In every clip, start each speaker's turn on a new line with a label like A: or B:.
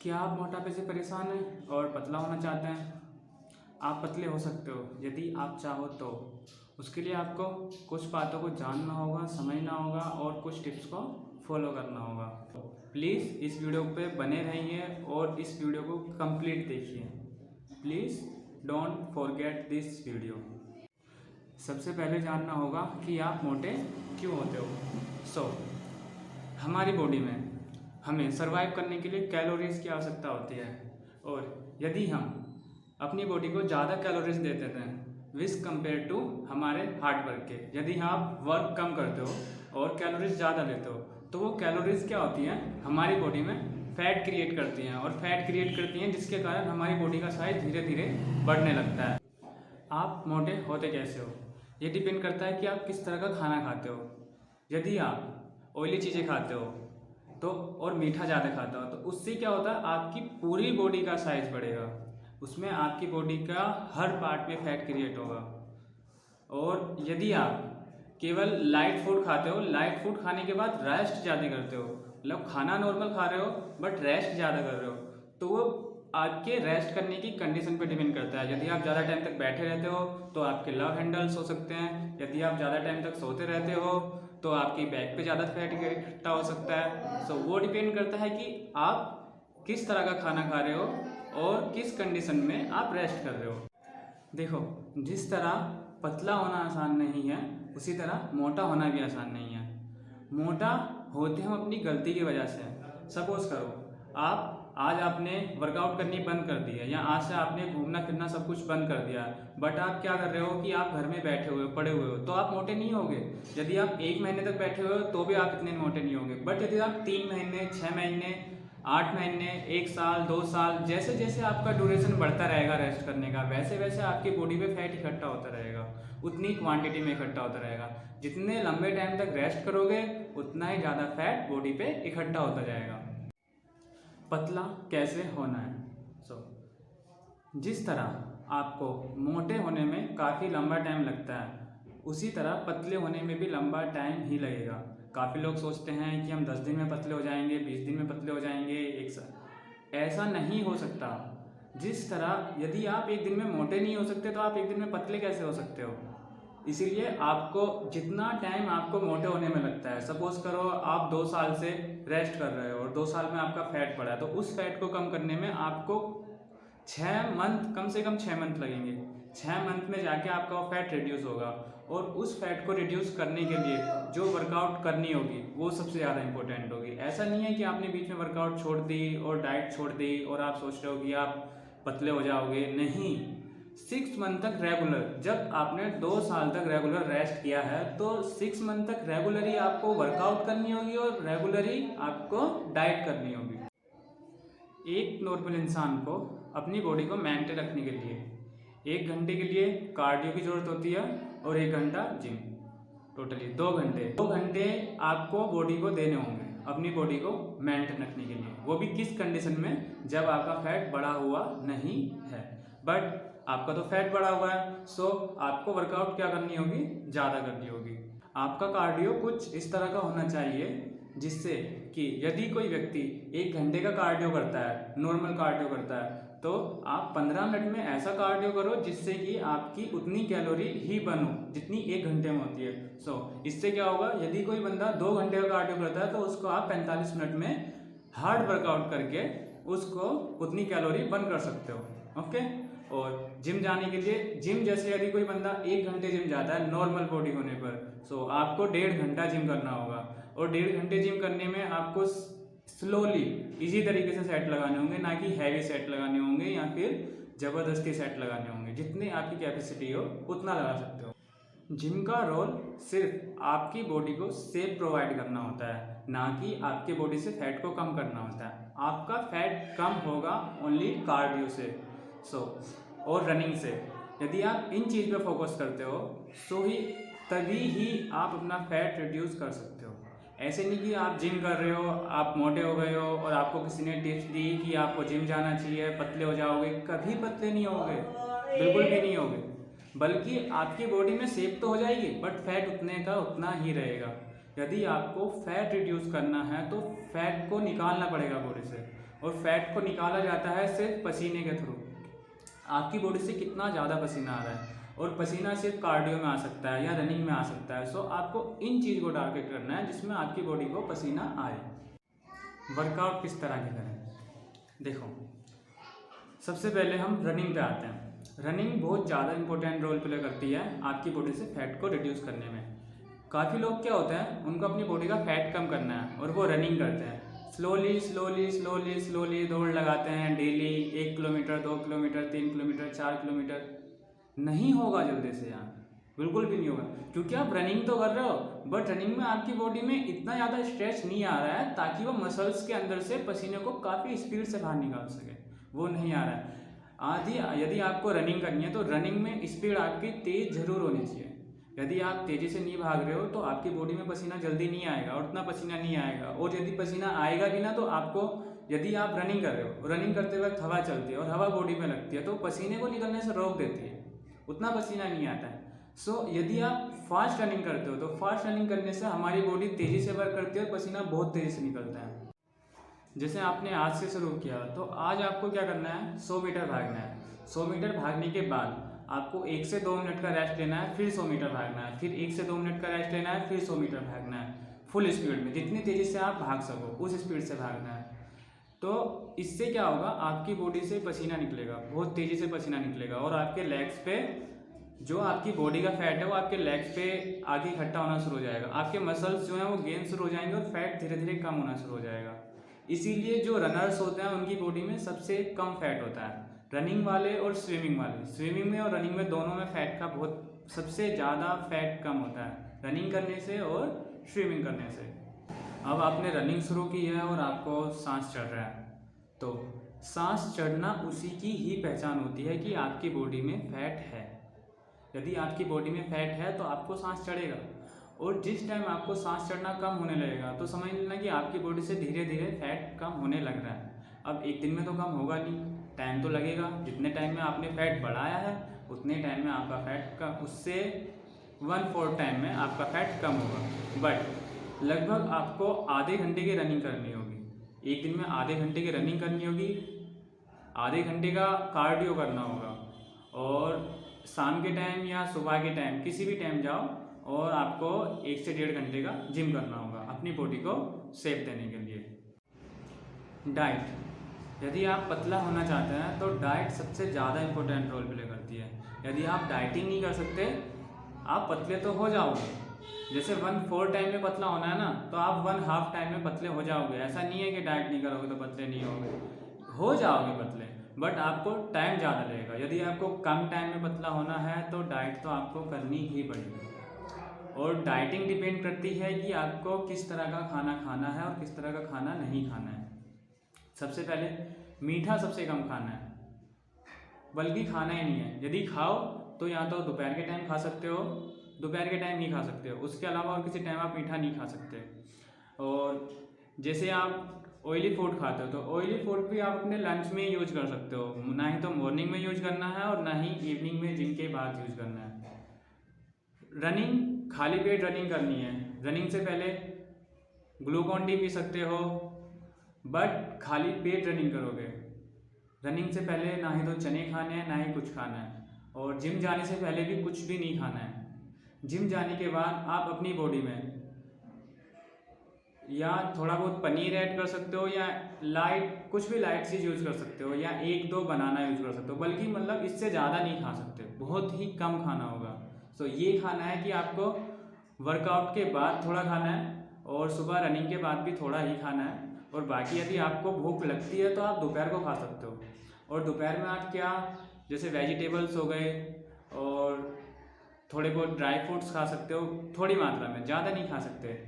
A: क्या आप मोटापे से परेशान हैं और पतला होना चाहते हैं? आप पतले हो सकते हो यदि आप चाहो तो। उसके लिए आपको कुछ बातों को जानना होगा, समझना होगा और कुछ टिप्स को फॉलो करना होगा। प्लीज़ इस वीडियो पे बने रहिए और इस वीडियो को कंप्लीट देखिए। Please don't forget this video. सबसे पहले जानना होगा कि आप मोटे क्यों होते हो। हमारी बॉडी में हमें सरवाइव करने के लिए कैलोरीज की आवश्यकता होती है, और यदि हम अपनी बॉडी को ज़्यादा कैलोरीज देते हैं विज कंपेयर टू हमारे हार्ड वर्क के, यदि आप वर्क कम करते हो और कैलोरीज ज़्यादा लेते हो तो वो कैलोरीज क्या होती हैं, हमारी बॉडी में फैट क्रिएट करती हैं, और फैट क्रिएट करती हैं जिसके कारण हमारी बॉडी का साइज धीरे धीरे बढ़ने लगता है। आप मोटे होते कैसे हो, ये डिपेंड करता है कि आप किस तरह का खाना खाते हो। यदि आप ऑयली चीज़ें खाते हो तो और मीठा ज़्यादा खाता हो तो उससे क्या होता है, आपकी पूरी बॉडी का साइज बढ़ेगा, उसमें आपकी बॉडी का हर पार्ट में फैट क्रिएट होगा। और यदि आप केवल लाइट फूड खाते हो, लाइट फूड खाने के बाद रेस्ट ज़्यादा करते हो, मतलब खाना नॉर्मल खा रहे हो बट रेस्ट ज़्यादा कर रहे हो, तो वो आपके रेस्ट करने की कंडीशन पे डिपेंड करता है। यदि आप ज़्यादा टाइम तक बैठे रहते हो तो आपके लव हैंडल्स हो सकते हैं। यदि आप ज़्यादा टाइम तक सोते रहते हो तो आपकी बैक पे ज़्यादा फैट इकट्ठा हो सकता है। सो वो डिपेंड करता है कि आप किस तरह का खाना खा रहे हो और किस कंडीशन में आप रेस्ट कर रहे हो। देखो, जिस तरह पतला होना आसान नहीं है उसी तरह मोटा होना भी आसान नहीं है। मोटा होते हम अपनी गलती की वजह से। सपोज करो आज आपने वर्कआउट करनी बंद कर दी है, या आज से आपने घूमना फिरना सब कुछ बंद कर दिया, बट आप क्या कर रहे हो कि आप घर में बैठे हुए पड़े हुए हो, तो आप मोटे नहीं होगे। यदि आप 1 महीने तक बैठे हुए हो तो भी आप इतने मोटे नहीं होगे। बट यदि आप 3 महीने, 6 महीने, 8 महीने, 1 साल, 2 साल, जैसे जैसे आपका ड्यूरेशन बढ़ता रहेगा रेस्ट करने का, वैसे वैसे आपकी बॉडी पे फैट इकट्ठा होता रहेगा, उतनी क्वांटिटी में इकट्ठा होता रहेगा। जितने लंबे टाइम तक रेस्ट करोगे उतना ही ज़्यादा फैट बॉडी पे इकट्ठा होता जाएगा। पतला कैसे होना है? जिस तरह आपको मोटे होने में काफ़ी लंबा टाइम लगता है उसी तरह पतले होने में भी लंबा टाइम ही लगेगा। काफ़ी लोग सोचते हैं कि हम 10 दिन में पतले हो जाएंगे, 20 दिन में पतले हो जाएंगे, 1 साल। ऐसा नहीं हो सकता। जिस तरह यदि आप 1 दिन में मोटे नहीं हो सकते तो आप 1 दिन में पतले कैसे हो सकते हो। इसीलिए आपको जितना टाइम आपको मोटे होने में लगता है, सपोज करो आप 2 साल से रेस्ट कर रहे हो और 2 साल में आपका फैट बढ़ा है, तो उस फैट को कम करने में आपको 6 मंथ, कम से कम 6 मंथ लगेंगे। 6 मंथ में जाके आपका वो फैट रिड्यूस होगा, और उस फैट को रिड्यूस करने के लिए जो वर्कआउट करनी होगी वो सबसे ज़्यादा इंपॉर्टेंट होगी। ऐसा नहीं है कि आपने बीच में वर्कआउट छोड़ दी और डाइट छोड़ दी और आप सोच रहे हो कि आप पतले हो जाओगे। नहीं, 6 मंथ तक रेगुलर, जब आपने 2 साल तक रेगुलर रेस्ट किया है तो 6 मंथ तक रेगुलरली आपको वर्कआउट करनी होगी और रेगुलरली आपको डाइट करनी होगी। एक नॉर्मल इंसान को अपनी बॉडी को मेंटेन रखने के लिए 1 घंटे के लिए कार्डियो की ज़रूरत होती है और 1 घंटा जिम। टोटली 2 घंटे आपको बॉडी को देने होंगे अपनी बॉडी को मेंटेन रखने के लिए। वो भी किस कंडीशन में, जब आपका फैट बढ़ा हुआ नहीं है। बट आपका तो फैट बढ़ा हुआ है, सो आपको वर्कआउट क्या करनी होगी, ज़्यादा करनी होगी। आपका कार्डियो कुछ इस तरह का होना चाहिए जिससे कि यदि कोई व्यक्ति 1 घंटे का कार्डियो करता है, नॉर्मल कार्डियो करता है, तो आप 15 मिनट में ऐसा कार्डियो करो जिससे कि आपकी उतनी कैलोरी ही बर्न हो जितनी 1 घंटे में होती है। इससे क्या होगा, यदि कोई बंदा 2 घंटे का कार्डियो करता है तो उसको आप 45 मिनट में हार्ड वर्कआउट करके उसको उतनी कैलोरी बर्न कर सकते हो। ओके। और जिम जाने के लिए, जिम जैसे यदि कोई बंदा 1 घंटे जिम जाता है नॉर्मल बॉडी होने पर, सो आपको 1.5 घंटा जिम करना होगा, और 1.5 घंटे जिम करने में आपको स्लोली इजी तरीके से सेट लगाने होंगे, ना कि हैवी सेट लगाने होंगे या फिर ज़बरदस्ती सेट लगाने होंगे। जितनी आपकी कैपेसिटी हो उतना लगा सकते हो। जिम का रोल सिर्फ आपकी बॉडी को शेप प्रोवाइड करना होता है, ना कि आपके बॉडी से फैट को कम करना होता है। आपका फैट कम होगा ओनली कार्डियो से और रनिंग से। यदि आप इन चीज़ पे फोकस करते हो तभी ही आप अपना फैट रिड्यूस कर सकते हो। ऐसे नहीं कि आप जिम कर रहे हो, आप मोटे हो गए हो और आपको किसी ने टिप्स दी कि आपको जिम जाना चाहिए, पतले हो जाओगे। कभी पतले नहीं होगे, बिल्कुल भी नहीं होगे, बल्कि आपकी बॉडी में शेप तो हो जाएगी बट फैट उतने का उतना ही रहेगा। यदि आपको फैट रिड्यूस करना है तो फैट को निकालना पड़ेगा बॉडी से, और फैट को निकाला जाता है सिर्फ पसीने के थ्रू। आपकी बॉडी से कितना ज़्यादा पसीना आ रहा है, और पसीना सिर्फ कार्डियो में आ सकता है या रनिंग में आ सकता है। सो आपको इन चीज़ को टारगेट करना है जिसमें आपकी बॉडी को पसीना आए। वर्कआउट किस तरह के करें, देखो सबसे पहले हम रनिंग पे आते हैं। रनिंग बहुत ज़्यादा इंपॉर्टेंट रोल प्ले करती है आपकी बॉडी से फैट को रिड्यूस करने में। काफ़ी लोग क्या होते हैं, उनको अपनी बॉडी का फैट कम करना है और वो रनिंग करते हैं, स्लोली स्लोली स्लोली स्लोली दौड़ लगाते हैं daily 1 kilometre 2 kilometre 3 kilometre 4 kilometre. नहीं होगा जल्दी से यार, बिल्कुल भी नहीं होगा, क्योंकि आप रनिंग तो कर रहे हो बट रनिंग में आपकी बॉडी में इतना ज़्यादा स्ट्रेच नहीं आ रहा है ताकि वो मसल्स के अंदर से पसीने को काफ़ी स्पीड से बाहर निकाल सके, वो नहीं आ रहा है। यदि आपको रनिंग करनी है तो रनिंग में स्पीड आपकी तेज़ जरूर होनी चाहिए। यदि आप तेज़ी से नहीं भाग रहे हो तो आपकी बॉडी में पसीना जल्दी नहीं आएगा और उतना पसीना नहीं आएगा, और यदि पसीना आएगा भी ना तो आपको, यदि आप रनिंग कर रहे हो, रनिंग करते वक्त हवा चलती है और हवा बॉडी में लगती है तो पसीने को निकलने से रोक देती है, उतना पसीना नहीं आता है। सो यदि आप फास्ट रनिंग करते हो तो फास्ट रनिंग करने से हमारी बॉडी तेज़ी से वर्क करती है और पसीना बहुत तेज़ी से निकलता है। जैसे आपने आज से शुरू किया तो आज आपको क्या करना है, 100 मीटर भागना है। 100 मीटर भागने के बाद आपको 1 से 2 मिनट का रेस्ट लेना है, फिर 100 मीटर भागना है, फिर 1 से 2 मिनट का रेस्ट लेना है, फिर 100 मीटर भागना है फुल स्पीड में, जितनी तेज़ी से आप भाग सको उस स्पीड से भागना है। तो इससे क्या होगा, आपकी बॉडी से पसीना निकलेगा, बहुत तेज़ी से पसीना निकलेगा, और आपके लेग्स पे जो आपकी बॉडी का फैट है वो आपके लेग्स पे आगे इकट्ठा होना शुरू हो जाएगा। आपके मसल्स जो हैं वो गेन शुरू हो जाएंगे और फैट धीरे धीरे कम होना शुरू हो जाएगा। इसीलिए जो रनर्स होते हैं उनकी बॉडी में सबसे कम फैट होता है, रनिंग वाले और स्विमिंग वाले। स्विमिंग में और रनिंग में दोनों में फैट का बहुत सबसे ज़्यादा फैट कम होता है, रनिंग करने से और स्विमिंग करने से। अब आपने रनिंग शुरू की है और आपको सांस चढ़ रहा है, तो सांस चढ़ना उसी की ही पहचान होती है कि आपकी बॉडी में फैट है। यदि आपकी बॉडी में फैट है तो आपको सांस चढ़ेगा, और जिस टाइम आपको सांस चढ़ना कम होने लगेगा तो समझ लेना कि आपकी बॉडी से धीरे धीरे फैट कम होने लग रहा है। अब एक दिन में तो कम होगा नहीं, टाइम तो लगेगा। जितने टाइम में आपने फैट बढ़ाया है उतने टाइम में आपका फैट का उससे 1/4 टाइम में आपका फैट कम होगा। बट लगभग आपको आधे घंटे की रनिंग करनी होगी, एक दिन में आधे घंटे की रनिंग करनी होगी, आधे घंटे का कार्डियो करना होगा, और शाम के टाइम या सुबह के टाइम किसी भी टाइम जाओ और आपको 1 से 1.5 घंटे का जिम करना होगा अपनी बॉडी को शेप देने के लिए। डाइट, यदि आप पतला होना चाहते हैं तो डाइट सबसे ज़्यादा इंपॉर्टेंट रोल प्ले करती है। यदि आप डाइटिंग नहीं कर सकते आप पतले तो हो जाओगे, जैसे 1/4 टाइम में पतला होना है ना तो आप 1/2 टाइम में पतले हो जाओगे। ऐसा नहीं है कि डाइट नहीं करोगे तो पतले नहीं होगे, हो जाओगे पतले, बट आपको टाइम ज़्यादा लगेगा। यदि आपको कम टाइम में पतला होना है तो डाइट तो आपको करनी ही पड़ेगी, और डाइटिंग डिपेंड करती है कि आपको किस तरह का खाना खाना है और किस तरह का खाना नहीं खाना है। सबसे पहले मीठा सबसे कम खाना है, बल्कि खाना ही नहीं है। यदि खाओ तो या तो दोपहर के टाइम खा सकते हो, दोपहर के टाइम नहीं खा सकते हो, उसके अलावा और किसी टाइम आप मीठा नहीं खा सकते। और जैसे आप ऑयली फूड खाते हो तो ऑयली फूड भी आप अपने लंच में यूज कर सकते हो, ना ही तो मॉर्निंग में यूज करना है और ना ही इवनिंग में जिम के बाद यूज करना है। रनिंग, खाली पेट रनिंग करनी है, रनिंग से पहले ग्लूकॉन डी पी सकते हो, बट खाली पेट रनिंग करोगे। रनिंग से पहले ना ही तो चने खाने हैं ना ही कुछ खाना है, और जिम जाने से पहले भी कुछ भी नहीं खाना है। जिम जाने के बाद आप अपनी बॉडी में या थोड़ा बहुत पनीर ऐड कर सकते हो, या लाइट कुछ भी लाइट चीज़ यूज़ कर सकते हो, या 1-2 बनाना यूज़ कर सकते हो, बल्कि मतलब इससे ज़्यादा नहीं खा सकते, बहुत ही कम खाना होगा। सो ये खाना है कि आपको वर्कआउट के बाद थोड़ा खाना है और सुबह रनिंग के बाद भी थोड़ा ही खाना है, और बाकी यदि आपको भूख लगती है तो आप दोपहर को खा सकते हो। और दोपहर में आप क्या, जैसे वेजिटेबल्स हो गए और थोड़े बहुत ड्राई फ्रूट्स खा सकते हो, थोड़ी मात्रा में, ज़्यादा नहीं खा सकते।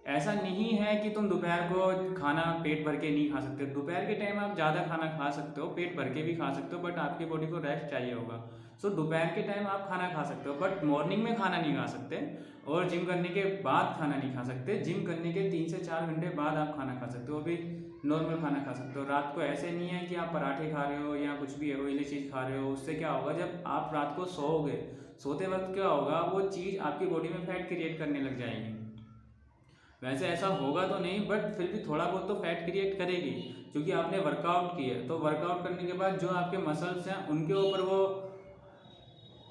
A: ऐसा नहीं है कि तुम दोपहर को खाना पेट भर के नहीं खा सकते, दोपहर के टाइम आप ज़्यादा खाना खा सकते हो, पेट भर के भी खा सकते हो, बट आपकी बॉडी को रेस्ट चाहिए होगा। सो दोपहर के टाइम आप खाना खा सकते हो, बट मॉर्निंग में खाना नहीं खा सकते, और जिम करने के बाद खाना नहीं खा सकते। जिम करने के 3 से 4 घंटे बाद आप खाना खा सकते हो, भी नॉर्मल खाना खा सकते हो। रात को ऐसे नहीं है कि आप पराठे खा रहे हो या कुछ भी ऑयली चीज़ खा रहे हो, उससे क्या होगा, जब आप रात को सोओगे, सोते वक्त क्या होगा, वो चीज़ आपकी बॉडी में फैट क्रिएट करने लग जाएगी। वैसे ऐसा होगा तो नहीं, बट फिर भी थोड़ा बहुत तो फैट क्रिएट करेगी, क्योंकि आपने वर्कआउट की है। तो वर्कआउट करने के बाद जो आपके मसल्स हैं उनके ऊपर वो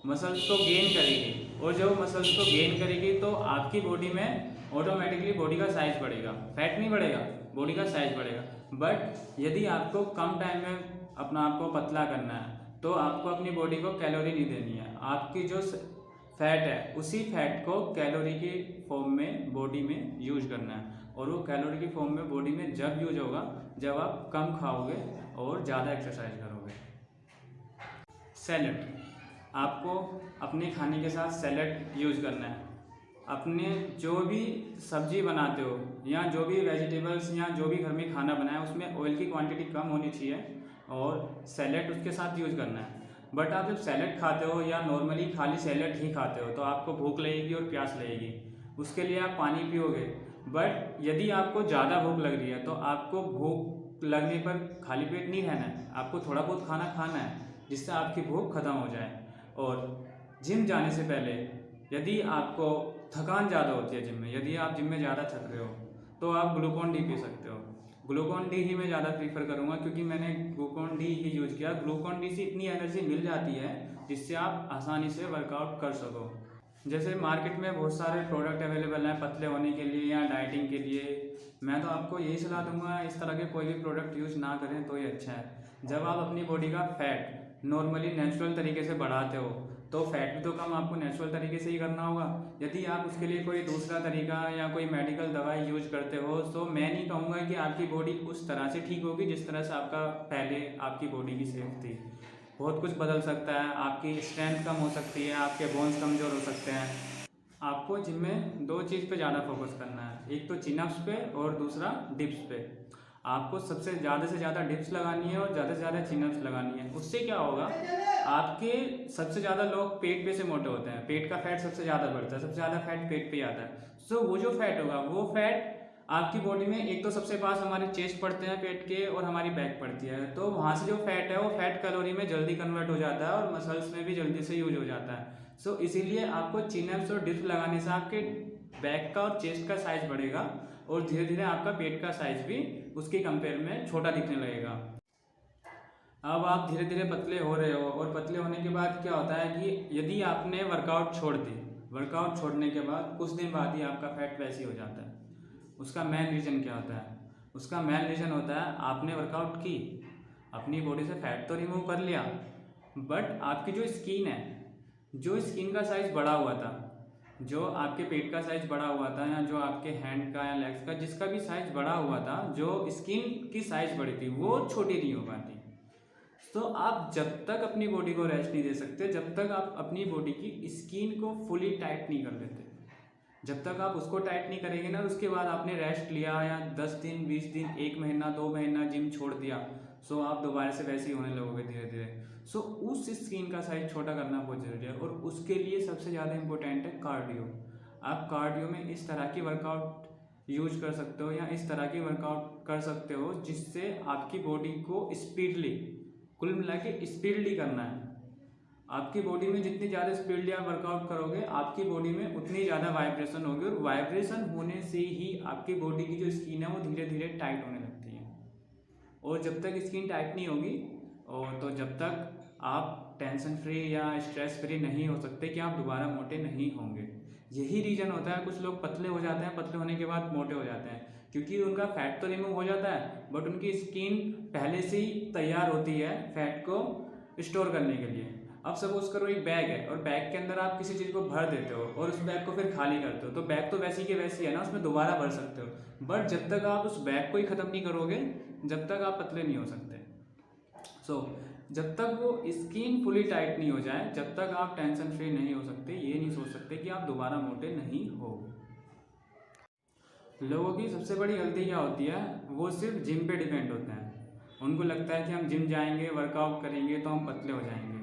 A: मसल्स को गेन करेगी, और जब मसल्स को गेन करेगी तो आपकी बॉडी में ऑटोमेटिकली बॉडी का साइज बढ़ेगा। फैट नहीं बढ़ेगा, बॉडी का साइज बढ़ेगा। बट यदि आपको कम टाइम में अपना आपको पतला करना है तो आपको अपनी बॉडी को कैलोरी नहीं देनी है। आपकी जो फैट है उसी फैट को कैलोरी की फॉर्म में बॉडी में यूज करना है, और वो कैलोरी की फॉर्म में बॉडी में जब यूज होगा जब आप कम खाओगे और ज़्यादा एक्सरसाइज करोगे। सैलड, आपको अपने खाने के साथ सैलड यूज करना है। अपने जो भी सब्जी बनाते हो या जो भी वेजिटेबल्स या जो भी घर में खाना बनाए उसमें ऑयल की क्वांटिटी कम होनी चाहिए और सैलड उसके साथ यूज़ करना है। बट आप जब सैलड खाते हो या नॉर्मली खाली सैलड ही खाते हो तो आपको भूख लगेगी और प्यास लगेगी, उसके लिए आप पानी पियोगे। बट यदि आपको ज़्यादा भूख लग रही है तो आपको भूख लगने पर खाली पेट नहीं रहना है, आपको थोड़ा बहुत खाना खाना है जिससे आपकी भूख खत्म हो जाए। और जिम जाने से पहले यदि आपको थकान ज़्यादा होती है जिम में, यदि आप जिम में ज़्यादा थक रहे हो तो आप ग्लूकॉन डी पी सकते हो। ग्लूकॉन डी ही मैं ज़्यादा प्रीफर करूँगा क्योंकि मैंने ग्लूकॉन डी ही यूज़ किया। ग्लूकॉन डी से इतनी एनर्जी मिल जाती है जिससे आप आसानी से वर्कआउट कर सको। जैसे मार्केट में बहुत सारे प्रोडक्ट अवेलेबल हैं पतले होने के लिए या डाइटिंग के लिए। मैं तो आपको यही सलाह दूंगा इस तरह के कोई भी प्रोडक्ट यूज़ ना करें तो ये अच्छा है। जब आप अपनी बॉडी का फैट नॉर्मली नेचुरल तरीके से बढ़ाते हो तो फैट भी तो कम आपको नेचुरल तरीके से ही करना होगा। यदि आप उसके लिए कोई दूसरा तरीका या कोई मेडिकल दवाई यूज करते हो तो मैं नहीं कहूँगा कि आपकी बॉडी उस तरह से ठीक होगी जिस तरह से आपका पहले आपकी बॉडी की सेहत थी। बहुत कुछ बदल सकता है, आपकी स्ट्रेंथ कम हो सकती है, आपके बोन्स कमज़ोर हो सकते हैं। आपको जिम में दो चीज़ पे ज़्यादा फोकस करना है, एक तो चिनअप्स पे और दूसरा डिप्स पे। आपको सबसे ज़्यादा से ज़्यादा डिप्स लगानी है और ज़्यादा से ज़्यादा चिनअप्स लगानी है। उससे क्या होगा, आपके सबसे ज़्यादा लोग पेट पे से मोटे होते हैं, पेट का फैट सबसे ज़्यादा बढ़ता है, सबसे ज़्यादा फैट पेट पे ही आता है। सो वो जो फैट होगा वो फैट आपकी बॉडी में एक तो सबसे पास हमारे चेस्ट पड़ते हैं पेट के और हमारी बैक पड़ती है, तो वहाँ से जो फैट है वो फैट कैलोरी में जल्दी कन्वर्ट हो जाता है और मसल्स में भी जल्दी से यूज हो जाता है। सो इसीलिए आपको चिनअप्स और डिप्स लगाने से आपके बैक का और चेस्ट का साइज बढ़ेगा और धीरे धीरे आपका पेट का साइज भी उसके कंपेयर में छोटा दिखने लगेगा। अब आप धीरे धीरे पतले हो रहे हो और पतले होने के बाद क्या होता है कि यदि आपने वर्कआउट छोड़ दी, वर्कआउट छोड़ने के बाद कुछ दिन बाद ही आपका फैट वैसे ही हो जाता है। उसका मेन रीज़न क्या होता है? उसका मेन रीज़न होता है आपने वर्कआउट की, अपनी बॉडी से फैट तो रिमूव कर लिया, बट आपकी जो स्किन है, जो स्किन का साइज़ बढ़ा हुआ था, जो आपके पेट का साइज़ बढ़ा हुआ था या जो आपके हैंड का या लेग्स का जिसका भी साइज़ बढ़ा हुआ था, जो स्किन की साइज़ बड़ी थी वो छोटी नहीं हो पाती। तो आप जब तक अपनी बॉडी को रेस्ट नहीं दे सकते, जब तक आप अपनी बॉडी की स्किन को फुली टाइट नहीं कर लेते, जब तक आप उसको टाइट नहीं करेंगे ना, उसके बाद आपने रेस्ट लिया या 10 दिन 20 दिन 1 महीना 2 महीना जिम छोड़ दिया, सो आप दोबारा से वैसे ही होने लगोगे धीरे धीरे। सो उस स्किन का साइज छोटा करना बहुत ज़रूरी है और उसके लिए सबसे ज़्यादा इंपॉर्टेंट है कार्डियो। आप कार्डियो में इस तरह की वर्कआउट यूज कर सकते हो या इस तरह की वर्कआउट कर सकते हो जिससे आपकी बॉडी को स्पीडली, कुल मिला के स्पीडली करना है। आपकी बॉडी में जितनी ज़्यादा स्पीडली आप वर्कआउट करोगे आपकी बॉडी में उतनी ज़्यादा वाइब्रेशन होगी और वाइब्रेशन होने से ही आपकी बॉडी की जो स्किन है वो धीरे धीरे टाइट होने लगती है। और जब तक स्किन टाइट नहीं होगी और तो जब तक आप टेंशन फ्री या स्ट्रेस फ्री नहीं हो सकते कि आप दोबारा मोटे नहीं होंगे। यही रीज़न होता है कुछ लोग पतले हो जाते हैं, पतले होने के बाद मोटे हो जाते हैं, क्योंकि उनका फैट तो रिमूव हो जाता है बट उनकी स्किन पहले से ही तैयार होती है फैट को स्टोर करने के लिए। अब सपोज करो एक बैग है और बैग के अंदर आप किसी चीज़ को भर देते हो और उस बैग को फिर खाली करते हो, तो बैग तो वैसी की वैसी है ना, उसमें दोबारा भर सकते हो, बट जब तक आप उस बैग को ही ख़त्म नहीं करोगे जब तक आप पतले नहीं हो सकते। सो जब तक वो स्किन फुली टाइट नहीं हो जाए, जब तक आप टेंशन फ्री नहीं हो सकते, ये नहीं सोच सकते कि आप दोबारा मोटे नहीं हो। लोगों की सबसे बड़ी गलती क्या होती है, वो सिर्फ जिम पे डिपेंड होते हैं। उनको लगता है कि हम जिम जाएंगे वर्कआउट करेंगे तो हम पतले हो जाएंगे।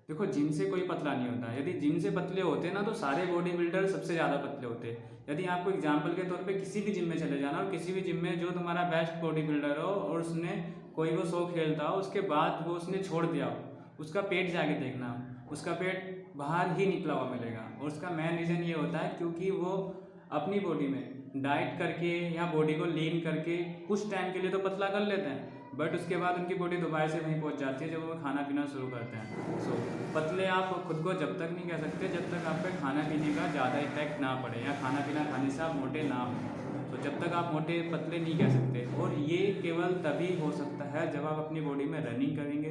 A: देखो, जिम से कोई पतला नहीं होता। यदि जिम से पतले होते ना तो सारे बॉडी बिल्डर सबसे ज़्यादा पतले होते। यदि आपको एग्जाम्पल के तौर पे किसी भी जिम में चले जाना और किसी भी जिम में जो तुम्हारा बेस्ट बॉडी बिल्डर हो और उसने कोई वो 100 खेलता हो, उसके बाद वो उसने छोड़ दिया हो, उसका पेट जाके देखना, उसका पेट बाहर ही निकला हुआ मिलेगा। और उसका मेन रीज़न ये होता है क्योंकि वो अपनी बॉडी में डाइट करके या बॉडी को लीन करके कुछ टाइम के लिए तो पतला कर लेते हैं, बट उसके बाद उनकी बॉडी दोबारा से वहीं पहुंच जाती है जब वो खाना पीना शुरू करते हैं। सो पतले आप खुद को जब तक नहीं कह सकते जब तक आप पे खाना पीने का ज़्यादा इफेक्ट ना पड़े या खाना पीना खाने से आप मोटे ना हो। तो जब तक आप मोटे पतले नहीं कह सकते। और ये केवल तभी हो सकता है जब आप अपनी बॉडी में रनिंग करेंगे,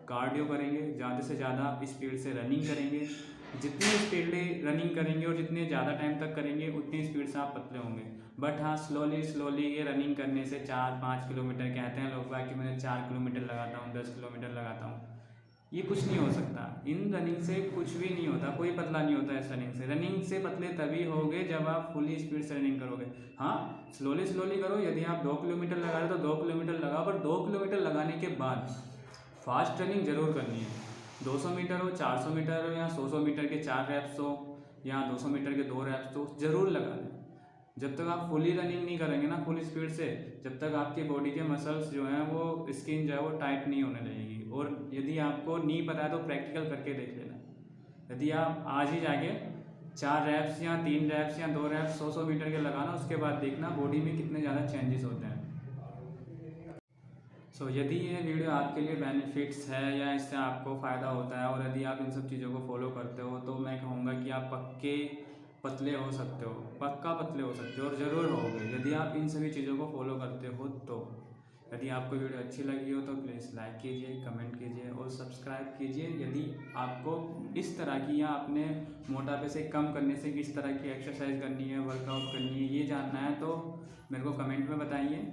A: कार्डियो करेंगे, ज़्यादा से ज़्यादा स्पीड से रनिंग करेंगे। जितनी स्पीडली रनिंग करेंगे और जितने ज़्यादा टाइम तक करेंगे उतनी स्पीड से आप पतले होंगे। बट हाँ, स्लोली ये रनिंग करने से 4-5 किलोमीटर कहते हैं लोग बाकी मैंने 4 किलोमीटर लगाता हूँ, 10 किलोमीटर लगाता हूँ, ये कुछ नहीं हो सकता। इन रनिंग से कुछ भी नहीं होता, कोई पतला नहीं होता इस रनिंग से। रनिंग से पतले तभी होगे जब आप फुली स्पीड से रनिंग करोगे। हाँ, स्लोली करो। यदि आप 2 किलोमीटर लगा रहे हो तो 2 किलोमीटर लगाओ, पर 2 किलोमीटर लगाने के बाद फास्ट रनिंग जरूर करनी है। 200 मीटर हो, 400 मीटर हो या 100 मीटर के 4 रैप्स हो या 200 मीटर के 2 रैप्स हो, जरूर लगा लें। जब तक आप फुली रनिंग नहीं करेंगे ना फुल स्पीड से, जब तक आपकी बॉडी के मसल्स जो हैं वो स्किन जो है वो टाइट नहीं होने लगेगी। और यदि आपको नहीं पता है तो प्रैक्टिकल करके देख लेना। यदि आप आज ही जाके 4 रैप्स या 3 रैप्स या 2 रैप्स 100 मीटर के लगाना, उसके बाद देखना बॉडी में कितने ज़्यादा चेंजेस होते हैं। सो यदि ये वीडियो आपके लिए बेनिफिट्स है या इससे आपको फ़ायदा होता है और यदि आप इन सब चीज़ों को फॉलो करते हो तो मैं कहूँगा कि आप पक्के पतले हो सकते हो, पक्का पतले हो सकते हो और ज़रूर होगे यदि आप इन सभी चीज़ों को फॉलो करते हो तो। यदि आपको वीडियो अच्छी लगी हो तो प्लीज़ लाइक कीजिए, कमेंट कीजिए और सब्सक्राइब कीजिए। यदि आपको इस तरह की या अपने मोटापे से कम करने से किस तरह की एक्सरसाइज करनी है, वर्कआउट करनी है, ये जानना है तो मेरे को कमेंट में बताइए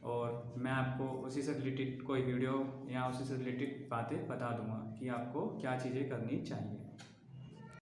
A: और मैं आपको उसी से रिलेटेड कोई वीडियो या उसी से रिलेटेड बातें बता दूंगा कि आपको क्या चीज़ें करनी चाहिए।